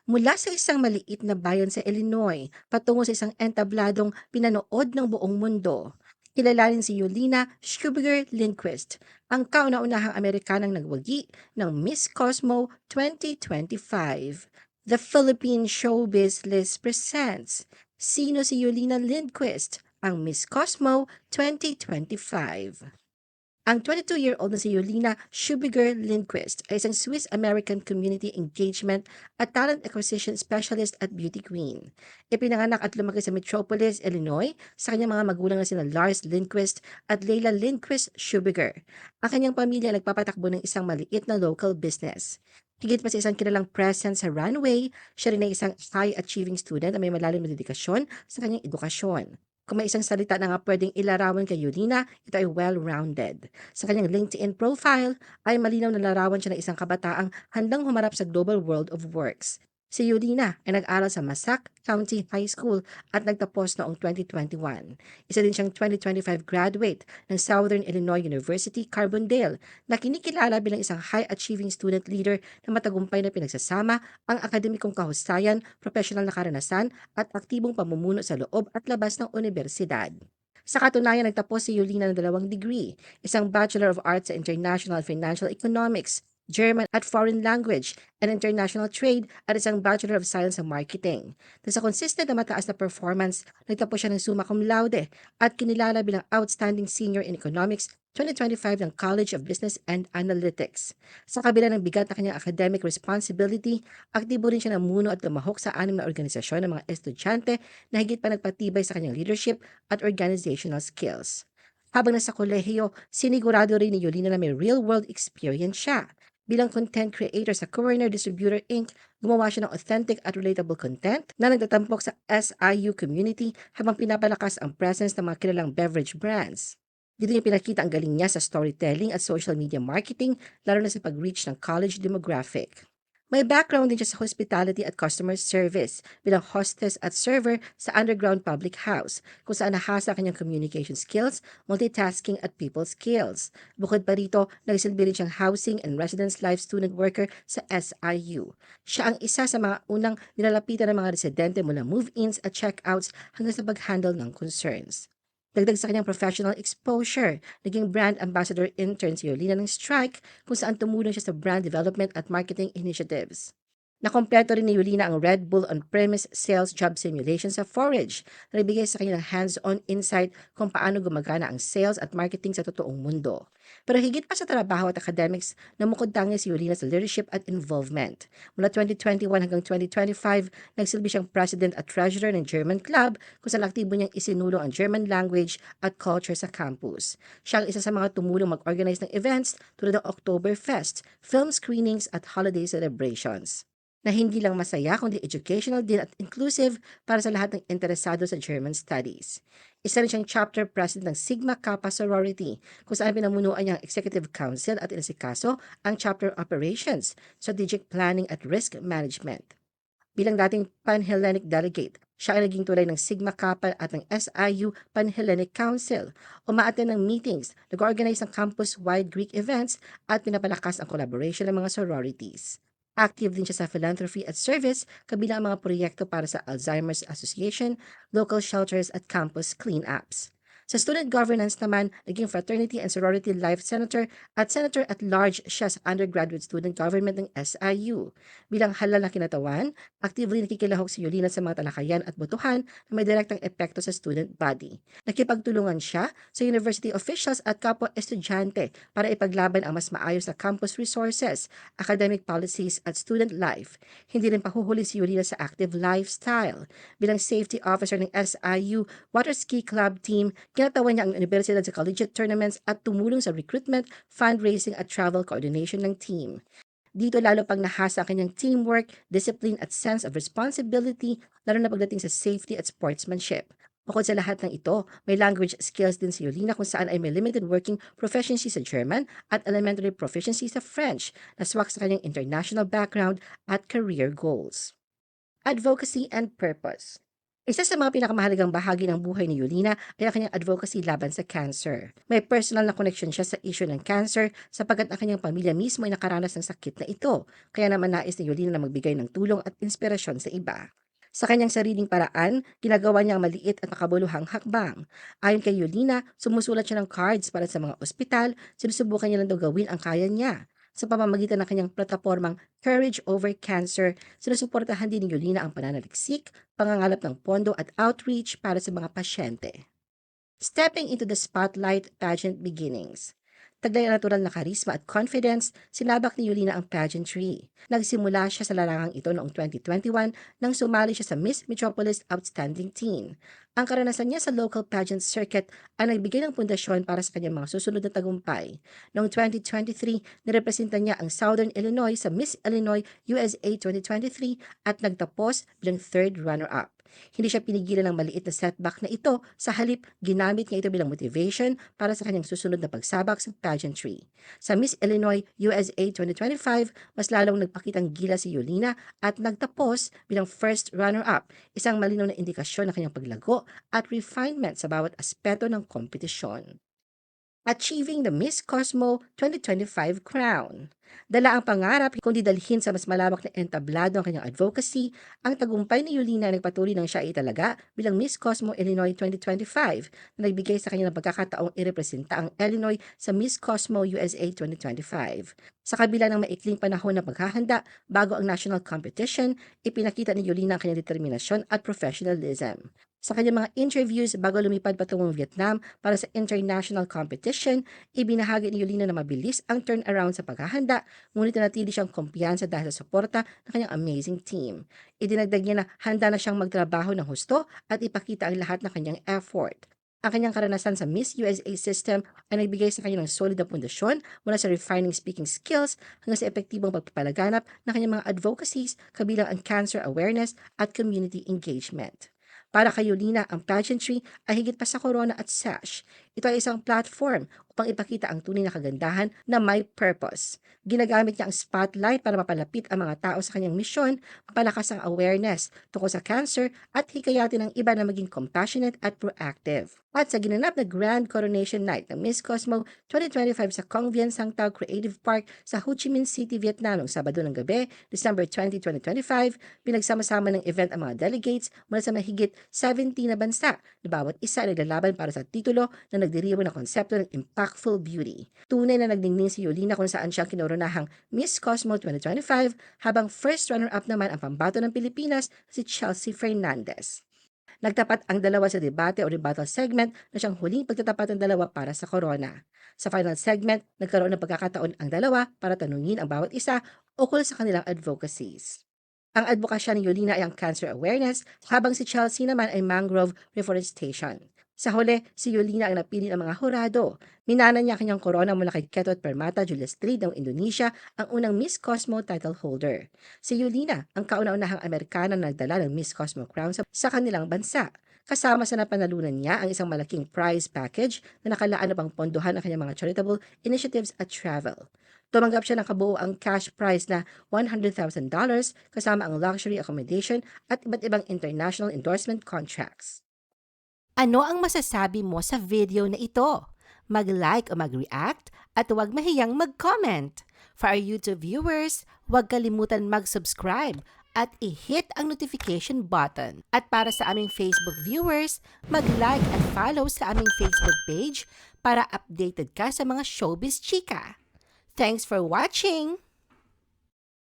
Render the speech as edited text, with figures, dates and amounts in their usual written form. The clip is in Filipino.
Mula sa isang maliit na bayan sa Illinois patungo sa isang entabladong pinanood ng buong mundo. Kilalanin si Yulina Schubiger Lindquist, ang kauna-unahang Amerikanang nagwagi ng Miss Cosmo 2025. The Philippine Showbiz List presents Sino si Yulina Lindquist, ang Miss Cosmo 2025. Ang 22-year-old na si Yulina Schubiger Lindquist ay isang Swiss-American community engagement at talent acquisition specialist at beauty queen. Ipinanganak at lumaki sa Metropolis, Illinois, sa kanyang mga magulang na sina Lars Lindquist at Leila Lindquist Schubiger. Ang kanyang pamilya ay nagpapatakbo ng isang maliit na local business. Higit pa sa isang kilalang presence sa runway, siya rin ay isang high-achieving student na may malalim na dedikasyon sa kanyang edukasyon. Kung may isang salita na nga pwedeng ilarawan kay Yulina, ito ay well-rounded. Sa kanyang LinkedIn profile ay malinaw na larawan siya ng isang kabataang handang humarap sa global world of works. Si Yulina ay nag-aral sa Massac County High School at nagtapos noong 2021. Isa din siyang 2025 graduate ng Southern Illinois University, Carbondale, na kinikilala bilang isang high-achieving student leader na matagumpay na pinagsasama ang akademikong kahusayan, professional na karanasan at aktibong pamumuno sa loob at labas ng universidad. Sa katunayan, nagtapos si Yulina ng 2 degree, isang Bachelor of Arts sa International Financial Economics, German at Foreign Language, and International Trade at isang Bachelor of Science sa Marketing. Dahil sa consistent na mataas na performance, nagtapos siya ng summa cum laude at kinilala bilang Outstanding Senior in Economics 2025 ng College of Business and Analytics. Sa kabila ng bigat na kanyang academic responsibility, aktibo rin siya namuno at lumahok sa 6 na organisasyon ng mga estudyante na higit pa nagpatibay sa kanyang leadership at organizational skills. Habang nasa kolehiyo, sinigurado rin ni Yolina na may real-world experience siya. Bilang content creator sa Courier Distributor Inc., gumawa siya ng authentic at relatable content na nagtatampok sa SIU community habang pinapalakas ang presence ng mga kilalang beverage brands. Dito niya pinakita ang galing niya sa storytelling at social media marketing, lalo na sa pag-reach ng college demographic. May background din siya sa hospitality at customer service bilang hostess at server sa underground public house, kung saan nahasa kanyang communication skills, multitasking at people skills. Bukod pa rito, nagsilbi rin siyang housing and residence life student worker sa SIU. Siya ang isa sa mga unang nilalapitan ng mga residente mula move-ins at check-outs hanggang sa pag-handle ng concerns. Dagdag sa kanyang professional exposure, naging brand ambassador intern si Yolina ng Strike, kung saan tumulong siya sa brand development at marketing initiatives. Nakompleto rin ni Yulina ang Red Bull on-premise sales job simulation sa Forage na nagbigay sa kanya ng hands-on insight kung paano gumagana ang sales at marketing sa totoong mundo. Pero higit pa sa trabaho at academics, namukod tangi si Yulina sa leadership at involvement. Mula 2021 hanggang 2025, nagsilbi siyang president at treasurer ng German Club, kung saan aktibo niyang isinulong ang German language at culture sa campus. Siya ang isa sa mga tumulong mag-organize ng events tulad ng Oktoberfest, film screenings at holiday celebrations na hindi lang masaya kundi educational din at inclusive para sa lahat ng interesado sa German studies. Isa rin siyang chapter president ng Sigma Kappa Sorority, kung saan pinamunuan niya ang executive council at inasikaso ang chapter operations, strategic planning at risk management. Bilang dating Pan-Hellenic delegate, siya ay naging tulay ng Sigma Kappa at ng SIU Pan-Hellenic Council. Umaattend ng meetings, nag-organize ng campus-wide Greek events at pinapalakas ang collaboration ng mga sororities. Active din siya sa philanthropy at service, kabilang ang mga proyekto para sa Alzheimer's Association, local shelters at campus clean-ups. Sa student governance naman, naging fraternity and sorority life senator at senator at large siya sa undergraduate student government ng SIU. Bilang halal na kinatawan, actively nakikilahok si Yolina sa mga talakayan at botohan na may direktang epekto sa student body. Nakipagtulungan siya sa university officials at kapwa estudyante para ipaglaban ang mas maayos na campus resources, academic policies at student life. Hindi rin pahuhuli si Yolina sa active lifestyle. Bilang safety officer ng SIU Water Ski Club team, kinatawan niya ang universidad sa collegiate tournaments at tumulong sa recruitment, fundraising at travel coordination ng team. Dito lalo pang nahasa ang kanyang teamwork, discipline at sense of responsibility, lalo na pagdating sa safety at sportsmanship. Bukod sa lahat ng ito, may language skills din si Yolina, kung saan ay may limited working proficiency sa German at elementary proficiency sa French, na swak sa kanyang international background at career goals. Advocacy and purpose. Isa sa mga pinakamahalagang bahagi ng buhay ni Yulina ay ang kanyang advocacy laban sa cancer. May personal na connection siya sa issue ng cancer sapagkat ang kanyang pamilya mismo ay nakaranas ng sakit na ito. Kaya naman nais ni Yulina na magbigay ng tulong at inspirasyon sa iba. Sa kanyang sariling paraan, ginagawa niya ang maliit at makabuluhang hakbang. Ayon kay Yulina, sumusulat siya ng cards para sa mga ospital, sinusubukan niya lang daw gawin ang kaya niya. Sa pamamagitan ng kanyang platapormang Courage Over Cancer, sinusuportahan din ni Yulina ang pananaliksik, pangangalap ng pondo at outreach para sa mga pasyente. Stepping into the spotlight pageant beginnings. Taglay ang natural na karisma at confidence, sinabak ni Yulina ang pageantry. Nagsimula siya sa larangang ito noong 2021 nang sumali siya sa Miss Metropolis Outstanding Teen. Ang karanasan niya sa local pageant circuit ay nagbigay ng pundasyon para sa kanyang mga susunod na tagumpay. Noong 2023, nirepresenta niya ang Southern Illinois sa Miss Illinois USA 2023 at nagtapos bilang third runner-up. Hindi siya pinigilan ng maliit na setback na ito, sa halip ginamit niya ito bilang motivation para sa kanyang susunod na pagsabak sa pageantry. Sa Miss Illinois USA 2025, mas lalong nagpakitang gila si Yulina at nagtapos bilang first runner-up, isang malinaw na indikasyon ng kanyang paglago at refinement sa bawat aspeto ng kompetisyon. Achieving the Miss Cosmo 2025 crown. Dala ang pangarap kundi dalhin sa mas malawak na entablado ang kanyang advocacy, ang tagumpay ni Yulina ay nagpatuloy ng siya italaga bilang Miss Cosmo Illinois 2025 na nagbigay sa kanya ng pagkakataong irepresenta ang Illinois sa Miss Cosmo USA 2025. Sa kabila ng maikling panahon na paghahanda bago ang national competition, ipinakita ni Yulina ang kanyang determinasyon at professionalism. Sa kanyang mga interviews bago lumipad patungong Vietnam para sa international competition, ibinahagi ni Yulina na mabilis ang turnaround sa paghahanda, ngunit nanatili siyang kumpiyansa dahil sa suporta ng kanyang amazing team. Idinagdag niya na handa na siyang magtrabaho ng husto at ipakita ang lahat ng kanyang effort. Ang kanyang karanasan sa Miss USA system ay nagbigay sa kanya ng solid na pundasyon mula sa refining speaking skills hanggang sa epektibong pagpapalaganap ng kanyang mga advocacies kabilang ang cancer awareness at community engagement. Para kay Yulina, ang pageantry ay higit pa sa corona at sash. Ito ay isang platform upang ipakita ang tunay na kagandahan na may purpose. Ginagamit niya ang spotlight para mapalapit ang mga tao sa kanyang misyon, mapalakas ang awareness tungkol sa cancer at hikayatin ang iba na maging compassionate at proactive. At sa ginanap na Grand Coronation Night ng Miss Cosmo 2025 sa Quang Vien Sang Tao Creative Park sa Ho Chi Minh City, Vietnam noong Sabado ng gabi, December 20, 2025, pinagsama-sama ng event ang mga delegates mula sa mahigit 17 na bansa na bawat isa ay naglalaban para sa titulo na nagdiriwang ng konsepto ng impactful beauty. Tunay na nagdingning si Yulina kung saan siya kinoronahang Miss Cosmo 2025 habang first runner-up naman ang pambato ng Pilipinas si Chelsea Fernandez. Nagtapat ang dalawa sa debate o rebuttal segment na siyang huling pagtatapat ng dalawa para sa corona. Sa final segment, nagkaroon ng pagkakataon ang dalawa para tanungin ang bawat isa ukol sa kanilang advocacies. Ang advokasya ni Yulina ay ang cancer awareness, habang si Chelsea naman ay mangrove reforestation. Sa huli, si Yulina ang napili ng mga hurado. Minana niya kanyang corona mula kay Ketot Permata Julius III ng Indonesia, ang unang Miss Cosmo title holder. Si Yulina, ang kauna-unahang Amerikana na nagdala ng Miss Cosmo crown sa kanilang bansa. Kasama sa napanalunan niya ang isang malaking prize package na nakalaan na pang pondohan ang kanyang mga charitable initiatives at travel. Tumanggap siya ng kabuoang cash prize na $100,000 kasama ang luxury accommodation at iba't ibang international endorsement contracts. Ano ang masasabi mo sa video na ito? Mag-like o mag-react at huwag mahiyang mag-comment. For our YouTube viewers, huwag kalimutan mag-subscribe at i-hit ang notification button. At para sa aming Facebook viewers, mag-like at follow sa aming Facebook page para updated ka sa mga showbiz chika. Thanks for watching!